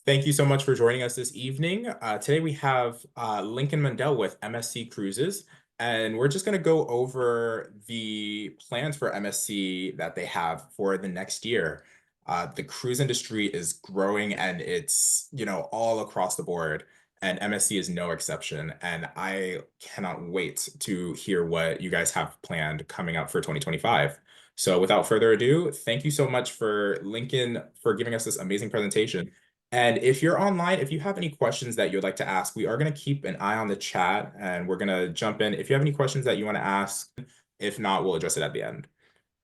Thank you so much for joining us this evening. Today we have Lincoln Mundell with MSC Cruises, and we're just going to go over the plans for MSC that they have for the next year. The cruise industry is growing and it's, all across the board, and MSC is no exception. And I cannot wait to hear what you guys have planned coming up for 2025. So without further ado, thank you so much for Lincoln for giving us this amazing presentation. And if you're online, if you have any questions that you'd like to ask, we are going to keep an eye on the chat and we're going to jump in. If you have any questions that you want to ask, if not, we'll address it at the end.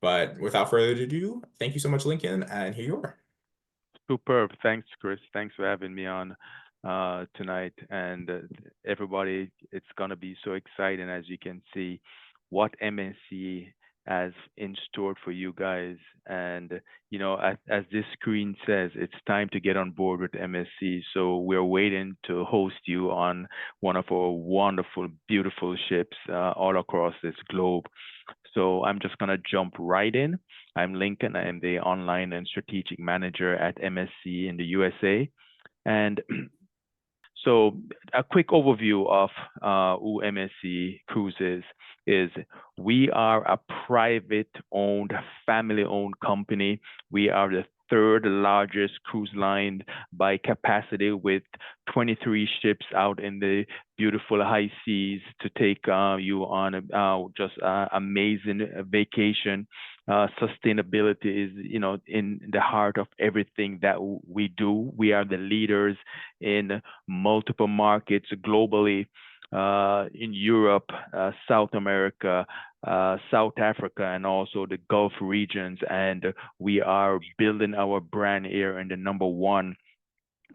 But without further ado, thank you so much, Lincoln, and here you are. Superb. Thanks, Chris. Thanks for having me on tonight. And everybody, it's going to be so exciting, as you can see, what MSC has in store for you guys. And, as this screen says, it's time to get on board with MSC. So we're waiting to host you on one of our wonderful, beautiful ships all across this globe. So I'm just going to jump right in. I'm Lincoln. I am the online and strategic manager at MSC in the USA. And so a quick overview of who MSC Cruises is. We are a private-owned, family-owned company. We are the third largest cruise line by capacity, with 23 ships out in the beautiful high seas to take you on just amazing vacation. Sustainability is, in the heart of everything that we do. We are the leaders in multiple markets globally, in Europe, South America, South Africa, and also the Gulf regions. And we are building our brand here in the number one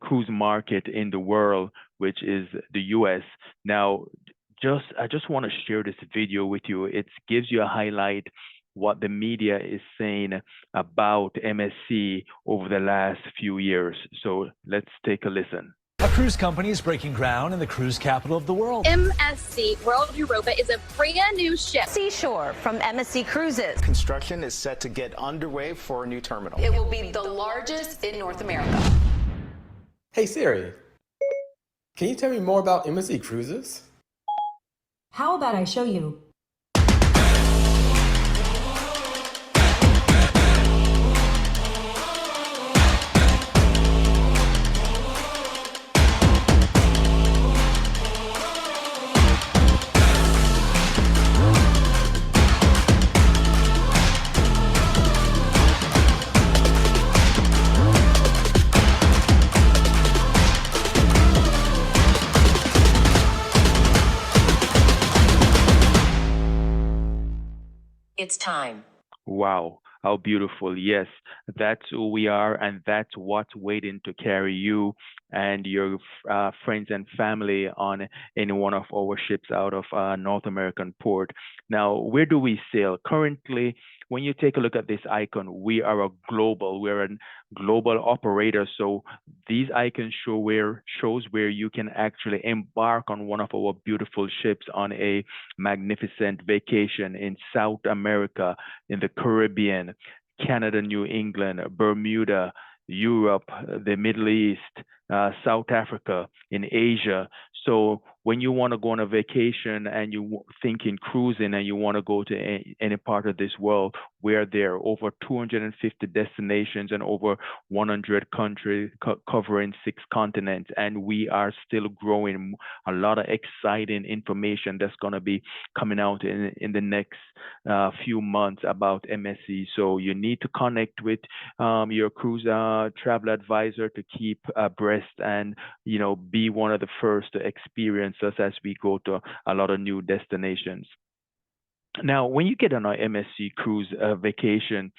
cruise market in the world, which is the US. Now, I just want to share this video with you. It gives you a highlight what the media is saying about MSC over the last few years. So let's take a listen. A cruise company is breaking ground in the cruise capital of the world. MSC World Europa is a brand new ship. Seashore from MSC Cruises. Construction is set to get underway for a new terminal. It will be the largest in North America. Hey Siri, can you tell me more about MSC Cruises? How about I show you? It's time. Wow, how beautiful. Yes, that's who we are, and that's what's waiting to carry you and your friends and family on any one of our ships out of North American port. Now, where do we sail? Currently, when you take a look at this icon, we're a global operator. So these icons shows where you can actually embark on one of our beautiful ships on a magnificent vacation in South America, in the Caribbean, Canada, New England, Bermuda, Europe, the Middle East, South Africa, in Asia. So when you want to go on a vacation and you think in cruising and you want to go to any part of this world, we're there. Over 250 destinations and over 100 countries, covering 6 continents. And we are still growing. A lot of exciting information that's going to be coming out in the next few months about MSC. So you need to connect with your cruise travel advisor to keep abreast and, be one of the first to experience us as we go to a lot of new destinations. Now, when you get on our MSC cruise vacation,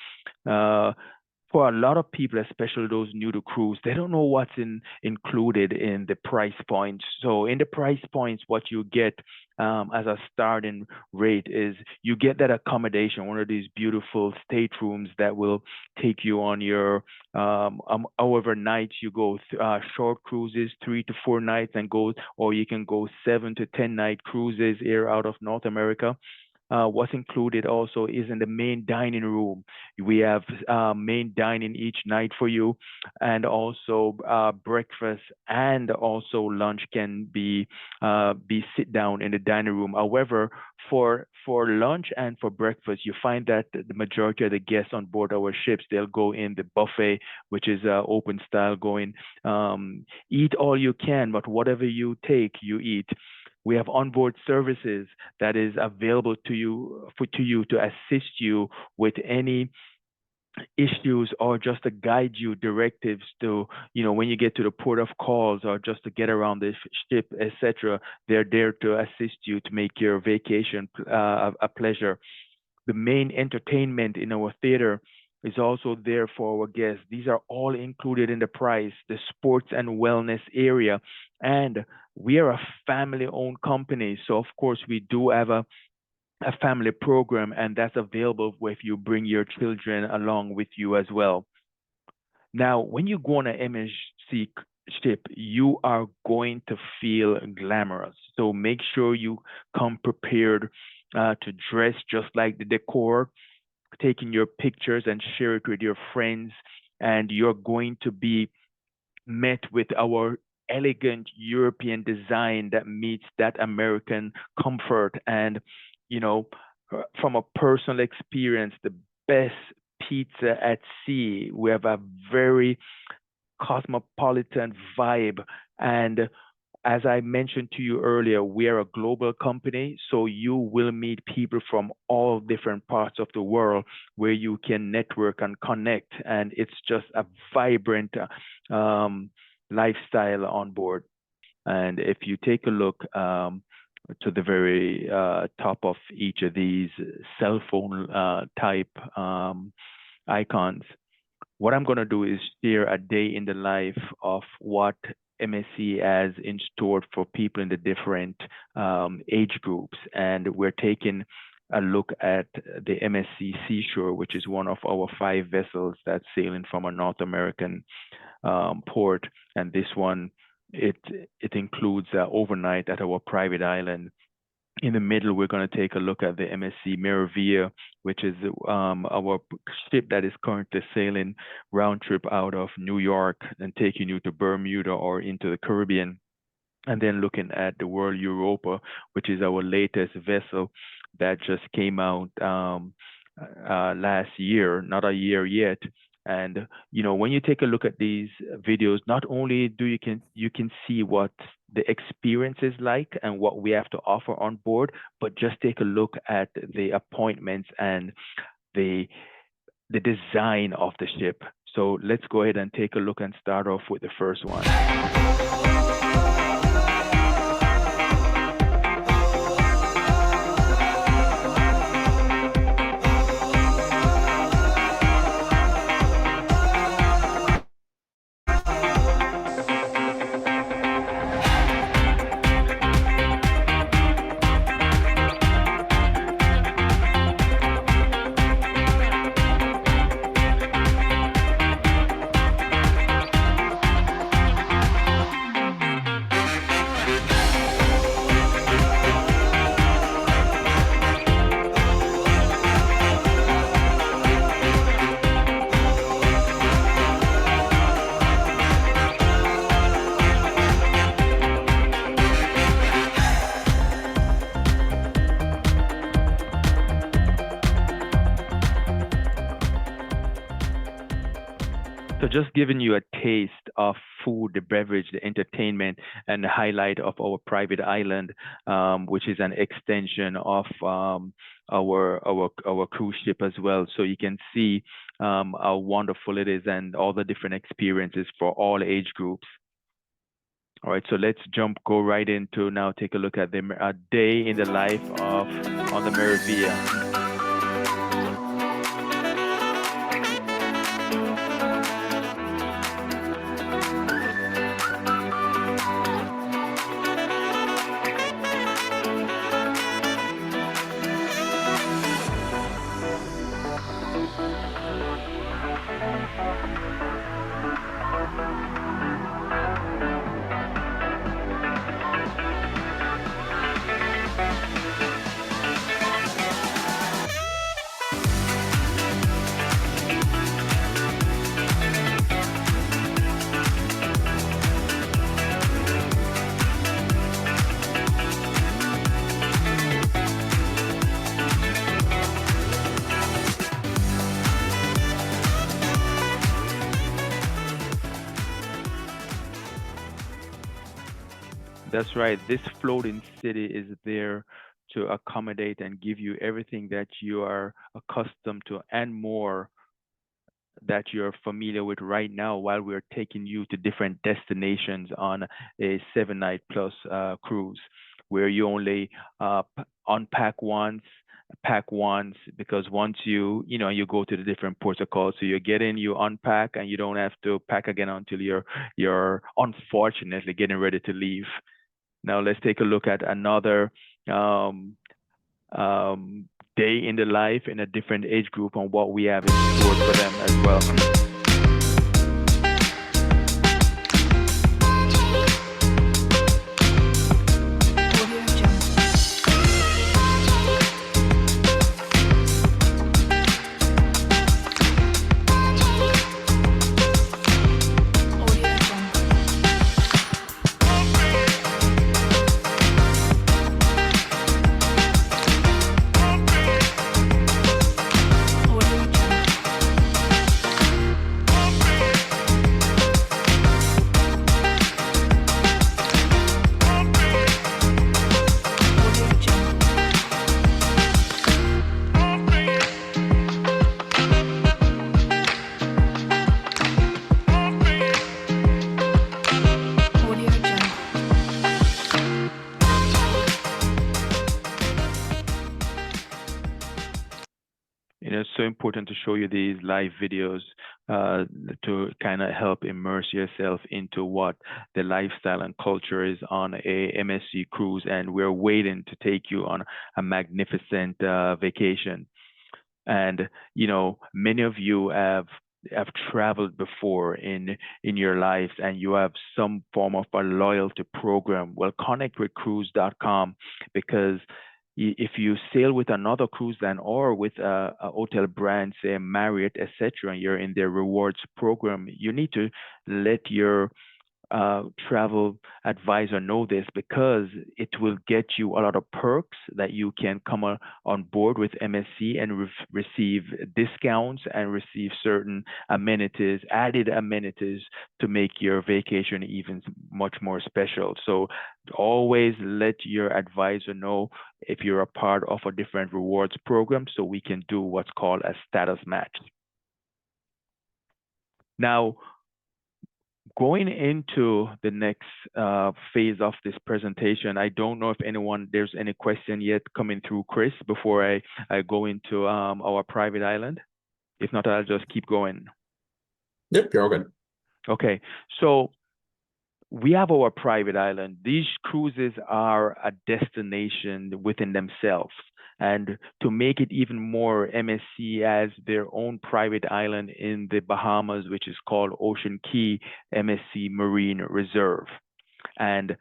for a lot of people, especially those new to cruise, they don't know what's included in the price points. So in the price points, what you get as a starting rate is you get that accommodation, one of these beautiful staterooms that will take you on your however nights you go, short cruises, 3 to 4 nights, and go, or you can go 7 to 10 night cruises here out of North America. what's included also is in the main dining room. We have main dining each night for you, and also breakfast and also lunch can be sit down in the dining room. However, for lunch and for breakfast, you find that the majority of the guests on board our ships, they'll go in the buffet, which is open style, going eat all you can, but whatever you take, you eat. We have onboard services that is available to you to assist you with any issues, or just to guide you directives to, when you get to the port of calls, or just to get around the ship, etc. They're there to assist you to make your vacation a pleasure. The main entertainment in our theater is also there for our guests. These are all included in the price, the sports and wellness area. And we are a family-owned company, so of course we do have a family program, and that's available if you bring your children along with you as well. Now, when you go on an MSC ship, you are going to feel glamorous. So make sure you come prepared to dress just like the decor, taking your pictures and share it with your friends. And you're going to be met with our elegant European design that meets that American comfort. And from a personal experience, the best pizza at sea. We have a very cosmopolitan vibe. And as I mentioned to you earlier, we are a global company, so you will meet people from all different parts of the world where you can network and connect. And it's just a vibrant lifestyle on board. And if you take a look to the very top of each of these cell phone type icons, what I'm going to do is share a day in the life of what MSC has in store for people in the different age groups. And we're taking a look at the MSC Seashore, which is one of our 5 vessels that's sailing from a North American port. And this one, it includes overnight at our private island. In the middle, we're going to take a look at the MSC Meravia, which is our ship that is currently sailing round trip out of New York and taking you to Bermuda or into the Caribbean. And then looking at the World Europa, which is our latest vessel that just came out last year, not a year yet. And when you take a look at these videos, not only do you can see what the experience is like and what we have to offer on board, but just take a look at the appointments and the design of the ship. So let's go ahead and take a look and start off with the first one. So just giving you a taste of food, the beverage, the entertainment, and the highlight of our private island, which is an extension of our cruise ship as well. So you can see how wonderful it is and all the different experiences for all age groups. All right, so let's go right into now, take a look at the day in the life on the Meravia. That's right. This floating city is there to accommodate and give you everything that you are accustomed to and more that you're familiar with right now while we're taking you to different destinations on a 7 night plus cruise where you only unpack once, pack once, because once you go to the different ports of call, so you get in, you unpack, and you don't have to pack again until you're unfortunately getting ready to leave. Now let's take a look at another um, day in the life in a different age group on what we have in store for them as well. It's so important to show you these live videos to kind of help immerse yourself into what the lifestyle and culture is on a MSC cruise, and we're waiting to take you on a magnificent vacation. And many of you have traveled before in your lives, and you have some form of a loyalty program. Well, connect with cruise.com, because if you sail with another cruise line or with a hotel brand, say Marriott, etc., and you're in their rewards program, you need to let your travel advisor know this, because it will get you a lot of perks that you can come on board with MSC and receive discounts and receive certain amenities, added amenities, to make your vacation even much more special. So always let your advisor know if you're a part of a different rewards program, so we can do what's called a status match. Now, going into the next phase of this presentation, I don't know if there's any question yet coming through, Chris, before I go into our private island. If not, I'll just keep going. Yep, you're all good. Okay, so we have our private island. These cruises are a destination within themselves. And to make it even more, MSC has their own private island in the Bahamas, which is called Ocean Key MSC Marine Reserve. And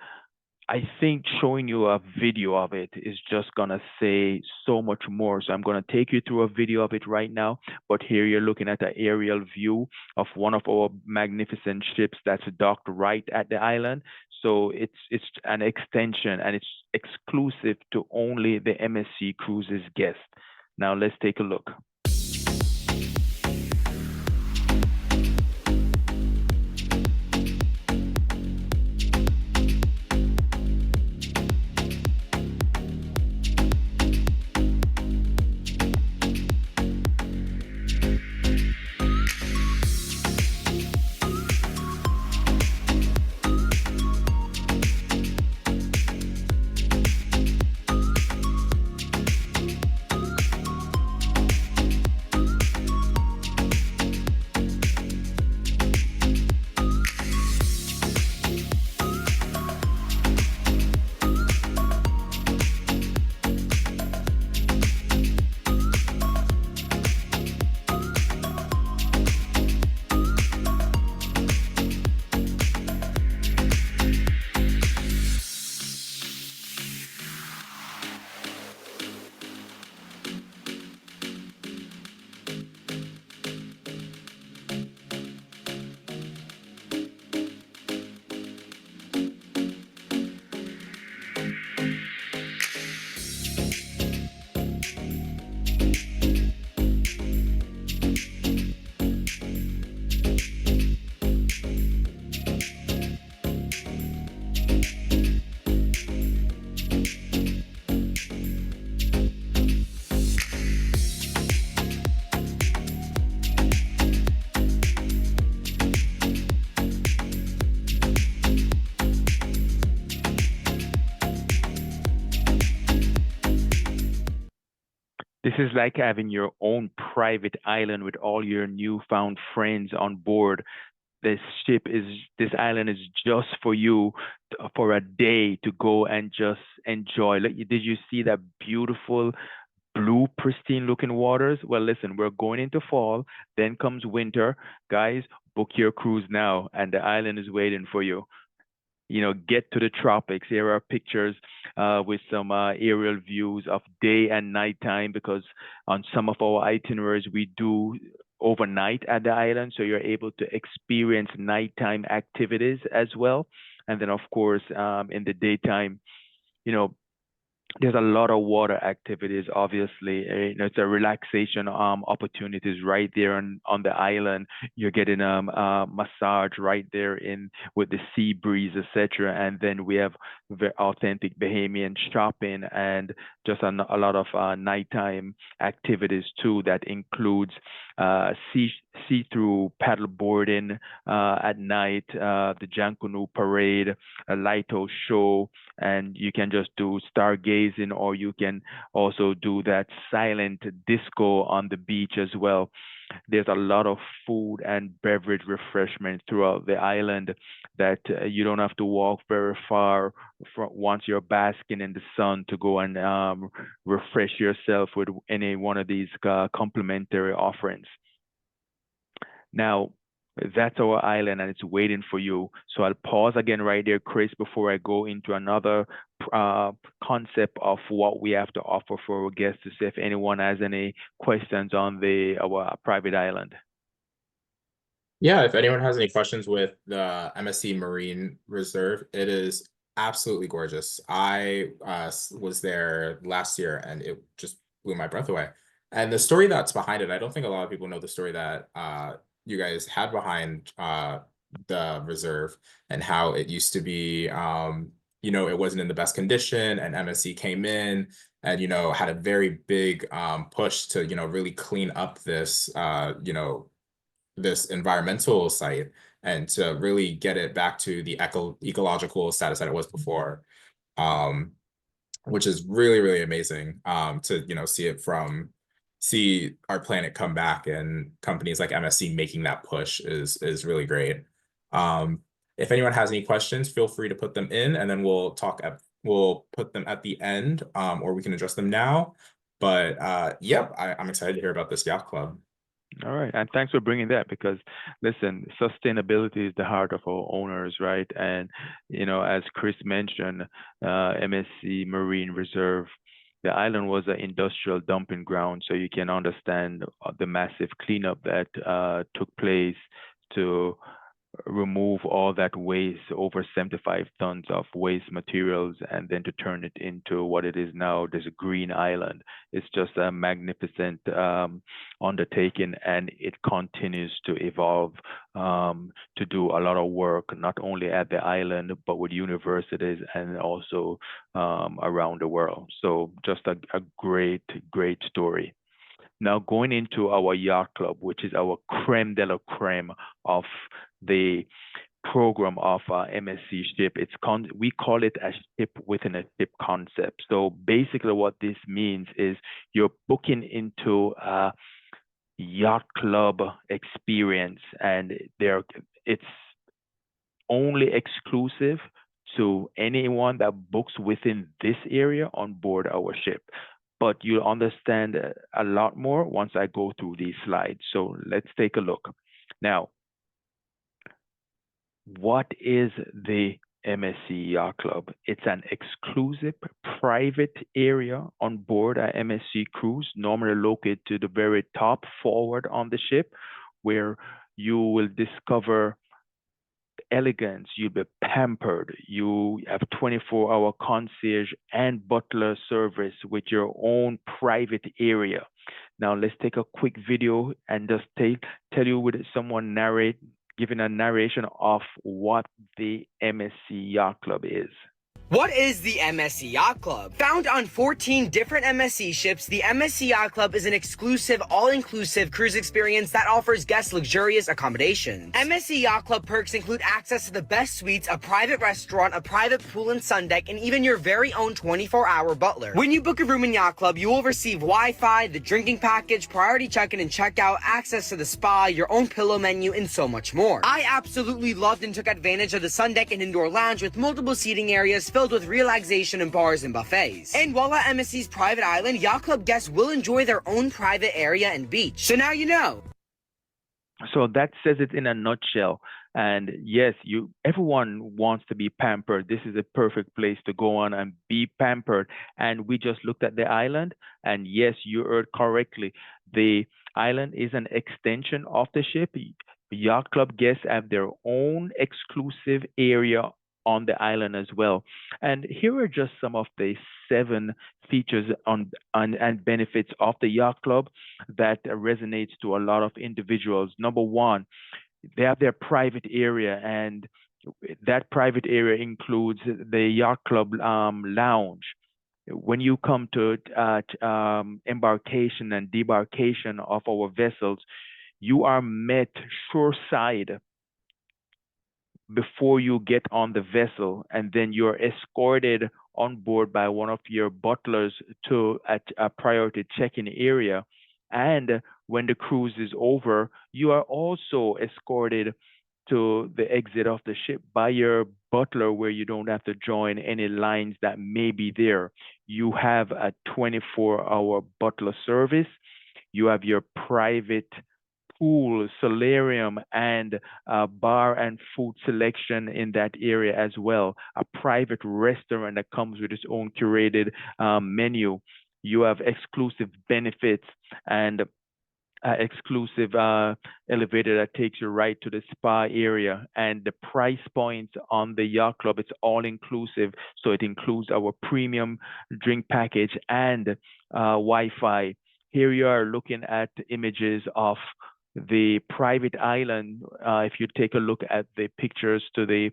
I think showing you a video of it is just gonna say so much more. So I'm gonna take you through a video of it right now, but here you're looking at an aerial view of one of our magnificent ships that's docked right at the island. So it's an extension, and it's exclusive to only the MSC Cruises guests. Now let's take a look. This is like having your own private island with all your newfound friends on board. This island is just for you for a day to go and just enjoy. Did you see that beautiful blue, pristine looking waters? Well, listen, we're going into fall, then comes winter. Guys, book your cruise now, and the island is waiting for you. Get to the tropics. Here are pictures with some aerial views of day and nighttime, because on some of our itineraries, we do overnight at the island, so you're able to experience nighttime activities as well. And then, of course, in the daytime, there's a lot of water activities, obviously. It's a relaxation opportunities right there on the island. You're getting a massage right there with the sea breeze, etc. And then we have very authentic Bahamian shopping and just a lot of nighttime activities too. That includes see-through paddle boarding at night, the Jankunu parade, a lighthouse show, and you can just do stargazing, or you can also do that silent disco on the beach as well. There's a lot of food and beverage refreshment throughout the island that you don't have to walk very far once you're basking in the sun to go and refresh yourself with any one of these complimentary offerings. Now, that's our island, and it's waiting for you. So I'll pause again right there, Chris, before I go into another concept of what we have to offer for our guests, to see if anyone has any questions on our private island. Yeah, if anyone has any questions with the MSC Marine Reserve, it is absolutely gorgeous. I was there last year, and it just blew my breath away. And the story that's behind it, I don't think a lot of people know the story that you guys had behind the reserve, and how it used to be, it wasn't in the best condition, and MSC came in and, had a very big push to, really clean up this, this environmental site, and to really get it back to the ecological status that it was before, which is really, really amazing to, see our planet come back, and companies like MSC making that push is really great. If anyone has any questions, feel free to put them in, and then we'll put them at the end, or we can address them now. But yep, I'm excited to hear about this yacht club. All right, and thanks for bringing that, because listen, sustainability is the heart of our owners, right? And as Chris mentioned, MSC Marine Reserve, the island was an industrial dumping ground, so you can understand the massive cleanup that took place to remove all that waste, over 75 tons of waste materials, and then to turn it into what it is now, this green island. It's just a magnificent undertaking, and it continues to evolve to do a lot of work, not only at the island, but with universities and also around the world. So just a great, great story. Now, going into our yacht club, which is our creme de la creme of the program of MSC ship. We call it a ship within a ship concept. So basically what this means is you're booking into a yacht club experience, and it's only exclusive to anyone that books within this area on board our ship. But you'll understand a lot more once I go through these slides. So let's take a look. Now, what is the MSC Yacht Club? It's an exclusive private area on board a MSC cruise, normally located to the very top forward on the ship, where you will discover elegance. You'll be pampered. You have 24-hour concierge and butler service with your own private area. Now let's take a quick video and just tell you with someone giving a narration of what the MSC Yacht Club is. What is the MSC Yacht Club? Found on 14 different MSC ships, the MSC Yacht Club is an exclusive, all-inclusive cruise experience that offers guests luxurious accommodations. MSC Yacht Club perks include access to the best suites, a private restaurant, a private pool and sun deck, and even your very own 24-hour butler. When you book a room in Yacht Club, you will receive Wi-Fi, the drinking package, priority check-in and check-out, access to the spa, your own pillow menu, and so much more. I absolutely loved and took advantage of the sun deck and indoor lounge with multiple seating areas filled with relaxation and bars and buffets. And while at MSC's private island, Yacht Club guests will enjoy their own private area and beach. So now you know. So that says it in a nutshell. And yes, everyone wants to be pampered. This is a perfect place to go on and be pampered. And we just looked at the island, and yes, you heard correctly. The island is an extension of the ship. Yacht Club guests have their own exclusive area on the island as well. And here are just some of the 7 features and benefits of the Yacht Club that resonates to a lot of individuals. Number 1, they have their private area, and that private area includes the Yacht Club lounge. When you come to embarkation and debarkation of our vessels, you are met shoreside before you get on the vessel, and then you're escorted on board by one of your butlers to a priority check-in area. And when the cruise is over, you are also escorted to the exit of the ship by your butler, where you don't have to join any lines that may be there. You have a 24-hour butler service. You have your private pool, solarium, and bar and food selection in that area as well. A private restaurant that comes with its own curated menu. You have exclusive benefits and exclusive elevator that takes you right to the spa area. And the price points on the Yacht Club, it's all inclusive. So it includes our premium drink package and Wi-Fi. Here you are looking at images of the private island. If you take a look at the pictures to the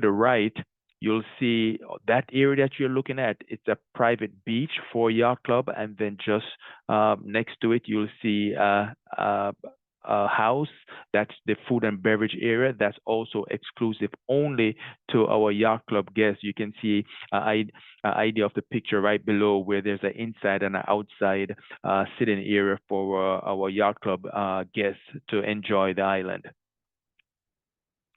right, you'll see that area that you're looking at. It's a private beach for Yacht Club, and then just next to it, you'll see a house. That's the food and beverage area. That's also exclusive only to our Yacht Club guests. You can see an idea of the picture right below, where there's an inside and an outside sitting area for our Yacht Club guests to enjoy the island.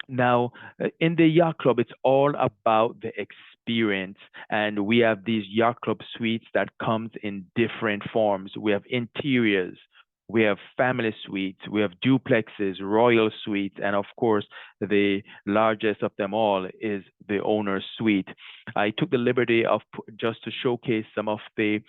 Now, in the Yacht Club, it's all about the experience, and we have these Yacht Club suites that comes in different forms. We have interiors, we have family suites, we have duplexes, royal suites, and of course, the largest of them all is the owner's suite. I took the liberty of just to showcase some of the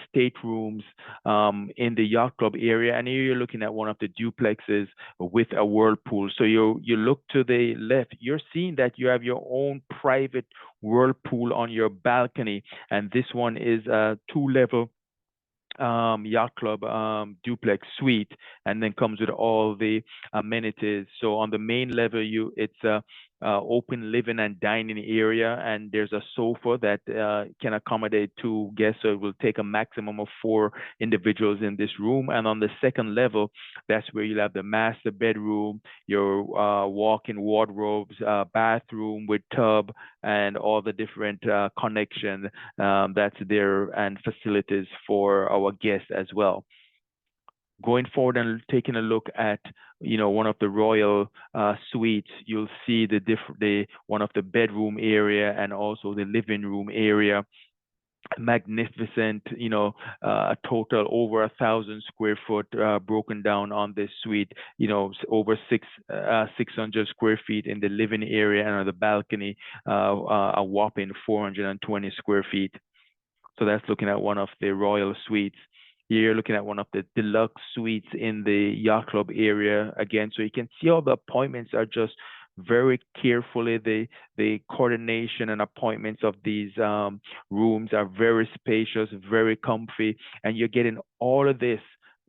staterooms in the Yacht Club area, and here you're looking at one of the duplexes with a whirlpool. So you look to the left, you're seeing that you have your own private whirlpool on your balcony, and this one is a 2-level Yacht Club duplex suite, and then comes with all the amenities. So on the main level, it's a open living and dining area, and there's a sofa that can accommodate 2 guests, so it will take a maximum of 4 individuals in this room. And on the second level, that's where you'll have the master bedroom, your walk-in wardrobes, bathroom with tub, and all the different connection that's there, and facilities for our guests as well. Going forward and taking a look at, one of the royal suites, you'll see one of the bedroom area and also the living room area. Magnificent, a total over 1,000 square foot broken down on this suite, over 600 square feet in the living area, and on the balcony, a whopping 420 square feet. So that's looking at one of the royal suites. You're looking at one of the deluxe suites in the Yacht Club area again. So you can see all the appointments are just very carefully. The coordination and appointments of these rooms are very spacious, very comfy, and you're getting all of this,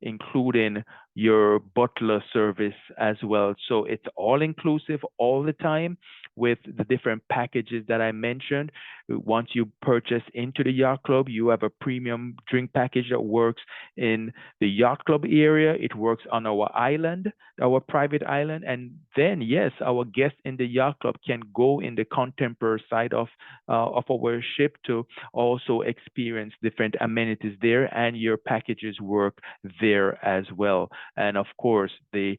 including your butler service as well. So it's all inclusive all the time, with the different packages that I mentioned. Once you purchase into the yacht club, you have a premium drink package that works in the yacht club area. It works on our island, our private island, and then yes, our guests in the yacht club can go in the contemporary side of our ship to also experience different amenities there, and your packages work there as well. And of course, the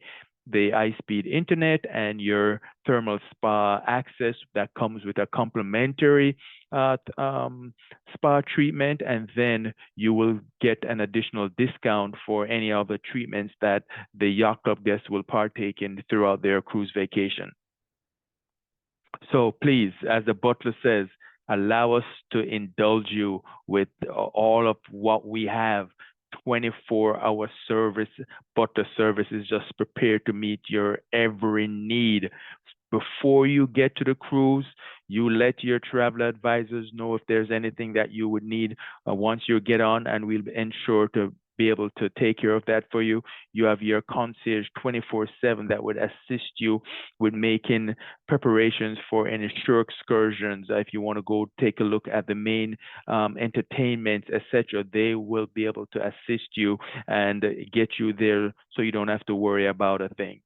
high-speed internet and your thermal spa access that comes with a complimentary spa treatment, and then you will get an additional discount for any of the treatments that the yacht club guests will partake in throughout their cruise vacation. So please, as the butler says, allow us to indulge you with all of what we have. 24-hour service, butler service is just prepared to meet your every need. Before you get to the cruise, you let your travel advisors know if there's anything that you would need once you get on, and we'll ensure to be able to take care of that for you. You have your concierge 24/7 that would assist you with making preparations for any shore excursions. If you want to go take a look at the main entertainments, etc., they will be able to assist you and get you there so you don't have to worry about a thing.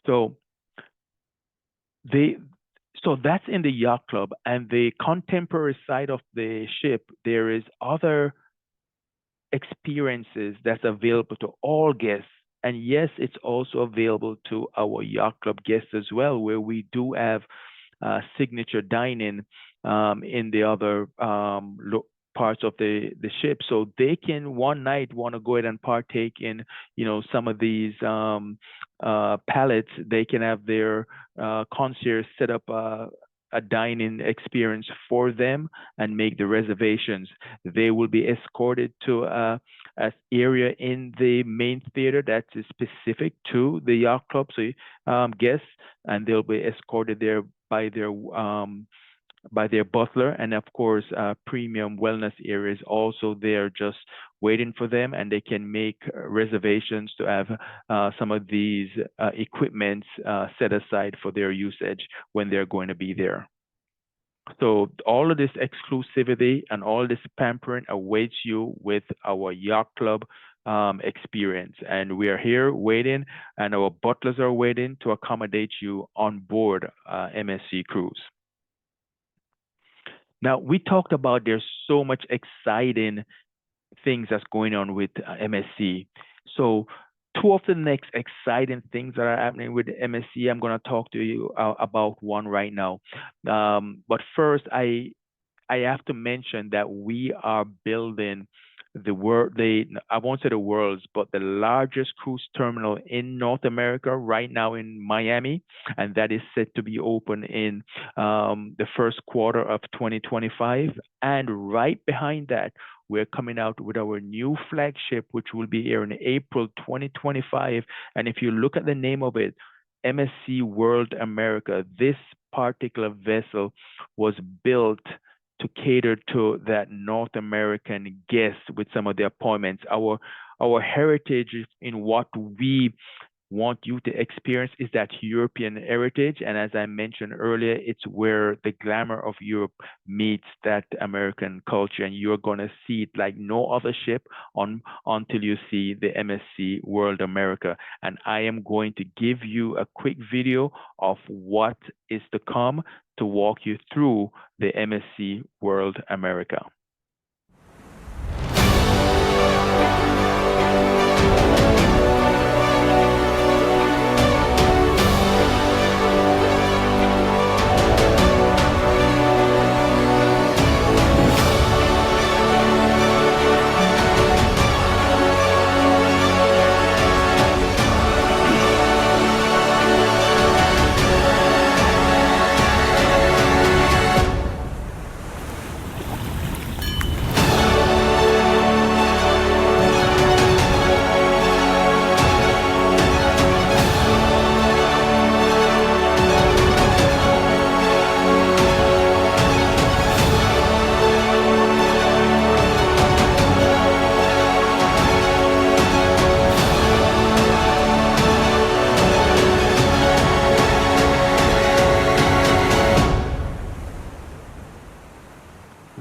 So that's in the yacht club. And the contemporary side of the ship, there is other experiences that's available to all guests. And yes, it's also available to our yacht club guests as well, where we do have signature dining in the other parts of the ship. So they can one night want to go ahead and partake in, some of these pallets. They can have their concierge set up a dining experience for them and make the reservations. They will be escorted to an area in the main theater that is specific to the yacht club guests, and they'll be escorted there by their butler. And of course, premium wellness areas also there just waiting for them, and they can make reservations to have some of these equipments set aside for their usage when they're going to be there. So all of this exclusivity and all this pampering awaits you with our yacht club experience. And we are here waiting, and our butlers are waiting to accommodate you on board MSC Cruise. Now, we talked about there's so much exciting things that's going on with MSC. So two of the next exciting things that are happening with MSC, I'm going to talk to you about one right now. But first, I have to mention that we are building I won't say the world's, but the largest cruise terminal in North America right now in Miami, and that is set to be open in the first quarter of 2025. And right behind that, we're coming out with our new flagship, which will be here in April 2025. And if you look at the name of it, MSC World America, this particular vessel was built to cater to that North American guest with some of the appointments. Our heritage in what we want you to experience is that European heritage. And as I mentioned earlier, it's where the glamour of Europe meets that American culture. And you're going to see it like no other ship until you see the MSC World America. And I am going to give you a quick video of what is to come to walk you through the MSC World America.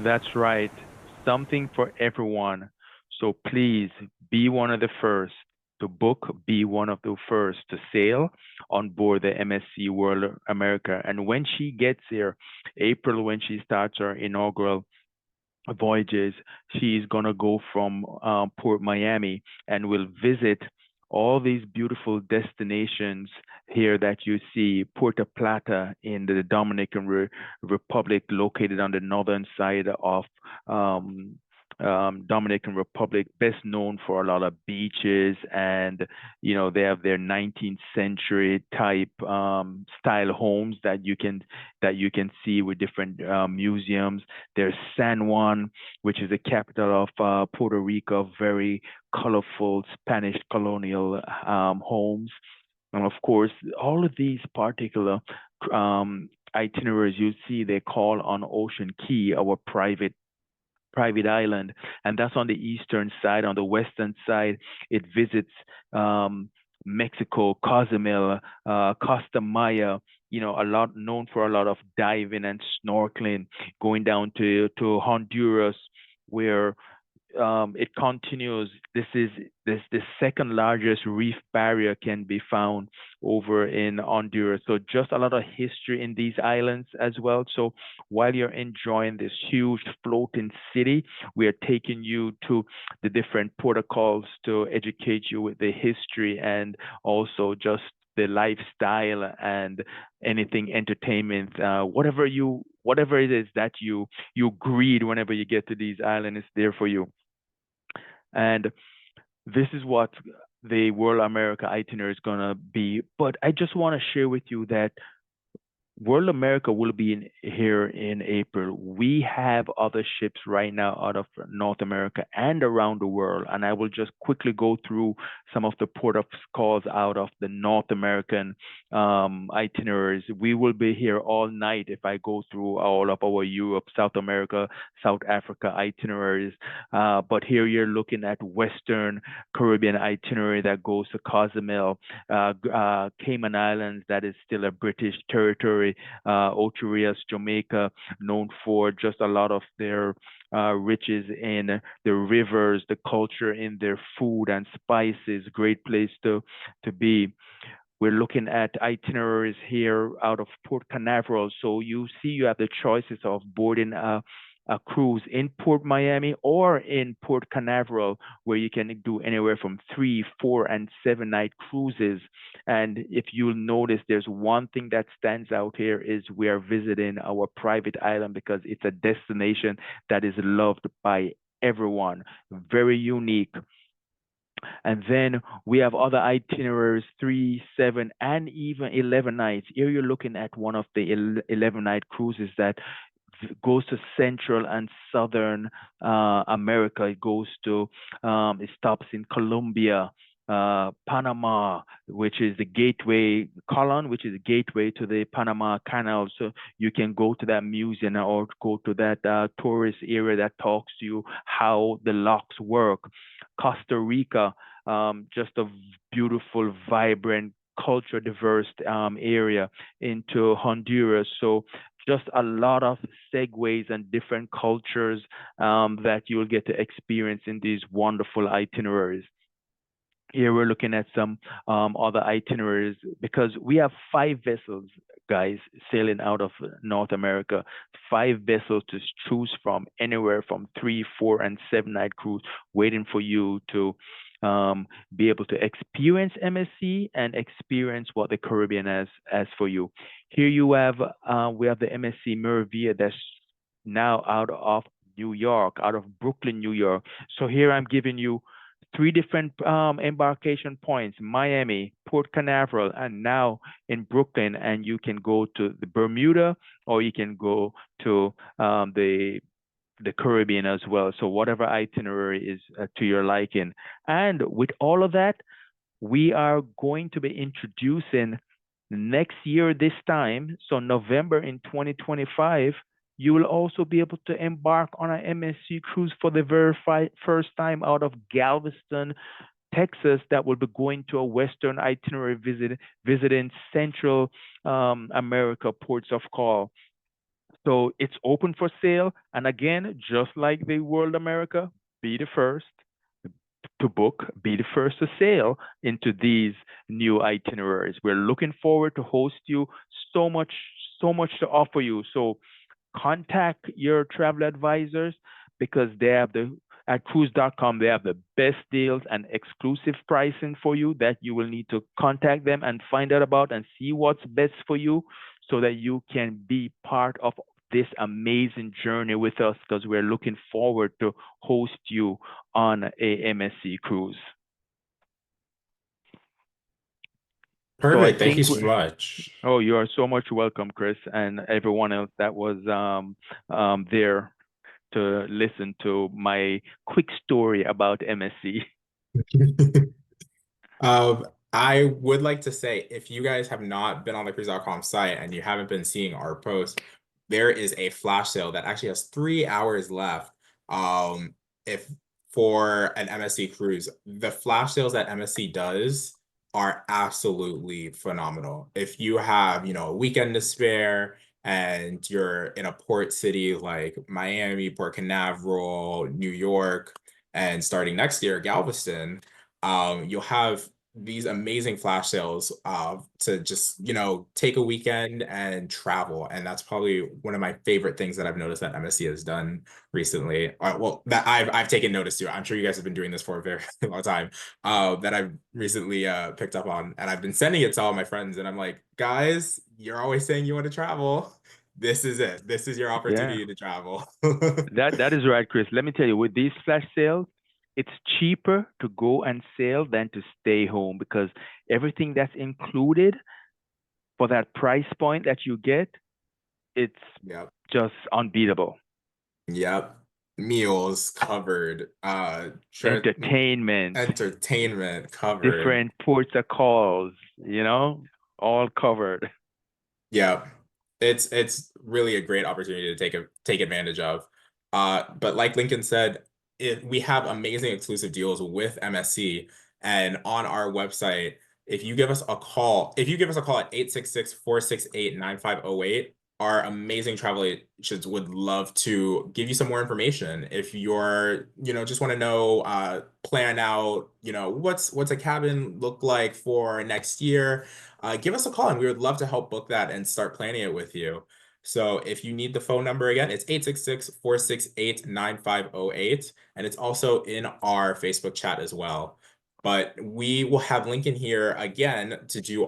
That's right. Something for everyone. So please be one of the first to book, be one of the first to sail on board the MSC World America. And when she gets here, April, when she starts her inaugural voyages, she's gonna go from Port Miami and will visit all these beautiful destinations here that you see. Puerto Plata in the Dominican Republic, located on the northern side of Dominican Republic, best known for a lot of beaches, and they have their 19th century type style homes that you can see with different museums. There's San Juan, which is the capital of Puerto Rico, very colorful Spanish colonial homes. And of course, all of these particular itineraries you see, they call on Ocean Key, our private island, and that's on the eastern side. On the western side, it visits Mexico, Cozumel, Costa Maya, a lot known for a lot of diving and snorkeling, going down to Honduras, where it continues. This is the second largest reef barrier can be found over in Honduras. So just a lot of history in these islands as well. So while you're enjoying this huge floating city, we are taking you to the different protocols to educate you with the history and also just the lifestyle and anything entertainment, whatever it is that you greet whenever you get to these islands, is there for you. And this is what the World America itinerary is going to be. But I just want to share with you that World America will be here in April. We have other ships right now out of North America and around the world, and I will just quickly go through some of the port of calls out of the North American itineraries. We will be here all night if I go through all of our Europe, South America, South Africa itineraries. But here you're looking at Western Caribbean itinerary that goes to Cozumel, Cayman Islands, that is still a British territory. Ocho Rios, Jamaica, known for just a lot of their riches in the rivers, the culture in their food and spices. Great place to be. We're looking at itineraries here out of Port Canaveral. So you see, you have the choices of boarding a cruise in Port Miami or in Port Canaveral, where you can do anywhere from 3, 4, and 7-night cruises. And if you'll notice, there's one thing that stands out here is we are visiting our private island because it's a destination that is loved by everyone. Very unique. And then we have other itineraries, 3, 7, and even 11 nights. Here you're looking at one of the 11-night cruises that goes to Central and Southern America. It goes to, it stops in Colombia, Panama, which is the gateway, Colon, which is the gateway to the Panama Canal. So you can go to that museum or go to that tourist area that talks to you how the locks work. Costa Rica, just a beautiful, vibrant, culture diverse area into Honduras. So just a lot of segues and different cultures that you'll get to experience in these wonderful itineraries. Here we're looking at some other itineraries because we have 5 vessels, guys, sailing out of North America. 5 vessels to choose from, anywhere from 3, 4, and 7-night cruise, waiting for you to be able to experience MSC and experience what the Caribbean has for you. Here you have, we have the MSC Meravia that's now out of New York, out of Brooklyn, New York. So here I'm giving you 3 different embarkation points: Miami, Port Canaveral, and now in Brooklyn. And you can go to the Bermuda, or you can go to the Caribbean as well. So whatever itinerary is to your liking. And with all of that, we are going to be introducing next year this time, so November in 2025, you will also be able to embark on an MSC cruise for the very first time out of Galveston, Texas, that will be going to a Western itinerary visiting Central America ports of call. So it's open for sale. And again, just like the World America, be the first to book, be the first to sail into these new itineraries. We're looking forward to host you. So much to offer you. So contact your travel advisors because they have at cruise.com, they have the best deals and exclusive pricing for you that you will need to contact them and find out about and see what's best for you so that you can be part of this amazing journey with us because we're looking forward to host you on a MSC cruise. Perfect. So Thank you so much. Oh, you are so much welcome, Chris, and everyone else that was there to listen to my quick story about MSC. I would like to say, if you guys have not been on the cruise.com site and you haven't been seeing our posts, there is a flash sale that actually has 3 hours left. If for an MSC cruise, the flash sales that MSC does are absolutely phenomenal. If you have, a weekend to spare and you're in a port city like Miami, Port Canaveral, New York, and starting next year, Galveston, you'll have these amazing flash sales to just take a weekend and travel, and that's probably one of my favorite things that I've noticed that MSC has done recently. Well, that I've taken notice to. I'm sure you guys have been doing this for a very long time. That I've recently picked up on, and I've been sending it to all my friends, and I'm like, guys, you're always saying you want to travel. This is it. This is your opportunity to travel. That is right, Chris. Let me tell you, with these flash sales, it's cheaper to go and sail than to stay home because everything that's included for that price point that you get, it's just unbeatable. Yep. Meals covered, entertainment covered, different ports of calls, all covered. Yeah, it's really a great opportunity to take advantage of. But like Lincoln said, we have amazing exclusive deals with MSC, and on our website, if you give us a call at 866-468-9508, our amazing travel agents would love to give you some more information. If you're, just want to know, plan out, what's a cabin look like for next year, give us a call and we would love to help book that and start planning it with you. So if you need the phone number again, it's 866-468-9508, and it's also in our Facebook chat as well. But we will have Lincoln here again to do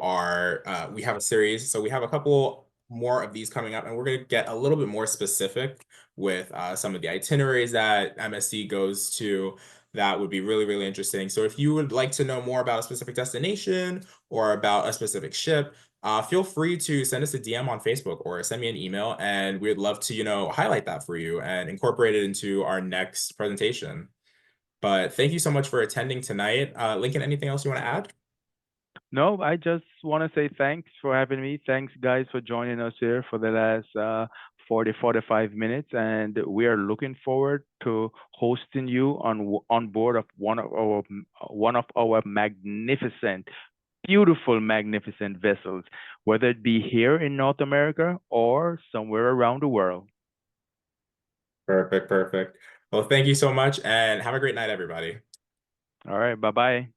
we have a series. So we have a couple more of these coming up, and we're going to get a little bit more specific with some of the itineraries that MSC goes to. That would be really, really interesting. So if you would like to know more about a specific destination or about a specific ship, feel free to send us a DM on Facebook or send me an email, and we'd love to, highlight that for you and incorporate it into our next presentation. But thank you so much for attending tonight. Lincoln, anything else you want to add? No, I just want to say thanks for having me. Thanks, guys, for joining us here for the last 45 minutes. And we are looking forward to hosting you on board of one of our magnificent vessels, whether it be here in North America or somewhere around the world. Perfect. Well, thank you so much, and have a great night, everybody. All right. Bye-bye.